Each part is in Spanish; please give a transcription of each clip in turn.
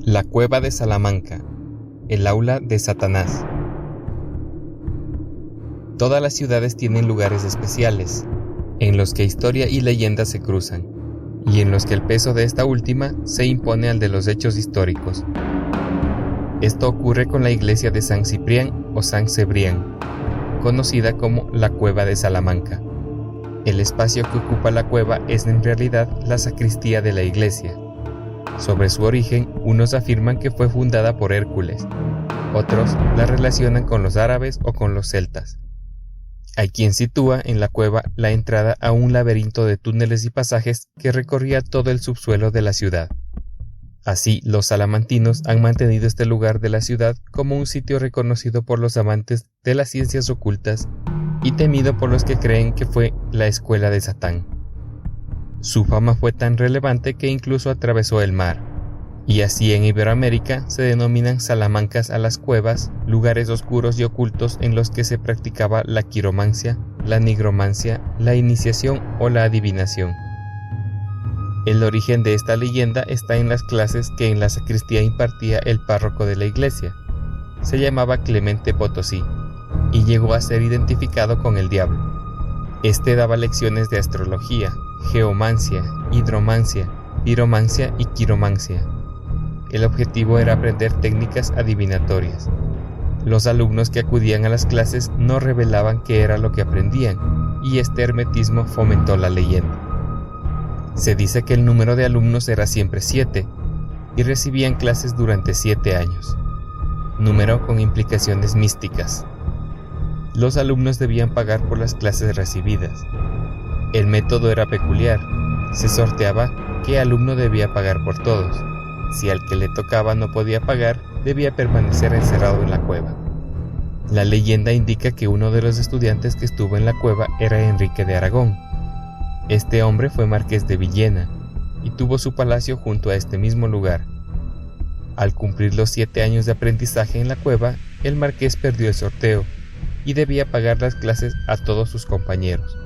La cueva de Salamanca, el aula de Satanás. Todas las ciudades tienen lugares especiales, en los que historia y leyenda se cruzan, y en los que el peso de esta última se impone al de los hechos históricos. Esto ocurre con la iglesia de San Ciprián o San Cebrián, conocida como la Cueva de Salamanca. El espacio que ocupa la cueva es en realidad la sacristía de la iglesia. Sobre su origen, unos afirman que fue fundada por Hércules, otros la relacionan con los árabes o con los celtas. Hay quien sitúa en la cueva la entrada a un laberinto de túneles y pasajes que recorría todo el subsuelo de la ciudad. Así, los salamantinos han mantenido este lugar de la ciudad como un sitio reconocido por los amantes de las ciencias ocultas y temido por los que creen que fue la escuela de Satán. Su fama fue tan relevante que incluso atravesó el mar, y así en Iberoamérica se denominan salamancas a las cuevas, lugares oscuros y ocultos en los que se practicaba la quiromancia, la nigromancia, la iniciación o la adivinación. El origen de esta leyenda está en las clases que en la sacristía impartía el párroco de la iglesia. Se llamaba Clemente Potosí, y llegó a ser identificado con el diablo. Este daba lecciones de astrología, geomancia, hidromancia, piromancia y quiromancia. El objetivo era aprender técnicas adivinatorias. Los alumnos que acudían a las clases no revelaban qué era lo que aprendían, y este hermetismo fomentó la leyenda. Se dice que el número de alumnos era siempre 7, y recibían clases durante 7 años, número con implicaciones místicas. Los alumnos debían pagar por las clases recibidas. El método era peculiar. Se sorteaba qué alumno debía pagar por todos. Si al que le tocaba no podía pagar, debía permanecer encerrado en la cueva. La leyenda indica que uno de los estudiantes que estuvo en la cueva era Enrique de Aragón. Este hombre fue marqués de Villena y tuvo su palacio junto a este mismo lugar. Al cumplir los 7 años de aprendizaje en la cueva, el marqués perdió el sorteo y debía pagar las clases a todos sus compañeros,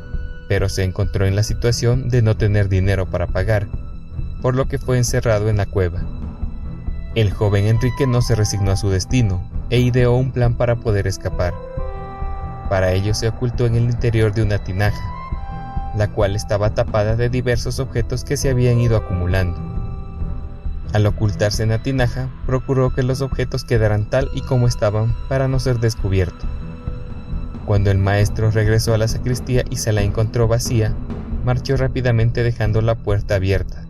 pero se encontró en la situación de no tener dinero para pagar, por lo que fue encerrado en la cueva. El joven Enrique no se resignó a su destino e ideó un plan para poder escapar. Para ello se ocultó en el interior de una tinaja, la cual estaba tapada de diversos objetos que se habían ido acumulando. Al ocultarse en la tinaja, procuró que los objetos quedaran tal y como estaban para no ser descubierto. Cuando el maestro regresó a la sacristía y se la encontró vacía, marchó rápidamente dejando la puerta abierta.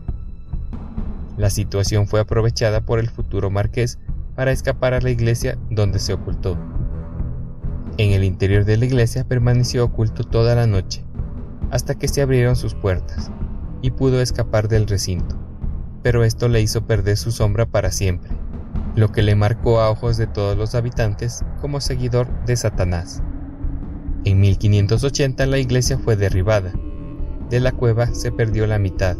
La situación fue aprovechada por el futuro marqués para escapar a la iglesia donde se ocultó. En el interior de la iglesia permaneció oculto toda la noche, hasta que se abrieron sus puertas, y pudo escapar del recinto, pero esto le hizo perder su sombra para siempre, lo que le marcó a ojos de todos los habitantes como seguidor de Satanás. En 1580 la iglesia fue derribada. De la cueva se perdió la mitad,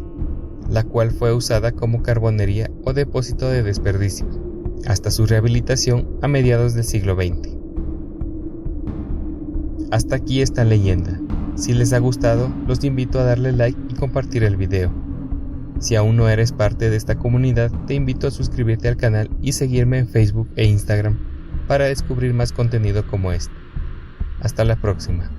la cual fue usada como carbonería o depósito de desperdicios, hasta su rehabilitación a mediados del siglo XX. Hasta aquí esta leyenda. Si les ha gustado, los invito a darle like y compartir el video. Si aún no eres parte de esta comunidad, te invito a suscribirte al canal y seguirme en Facebook e Instagram para descubrir más contenido como este. Hasta la próxima.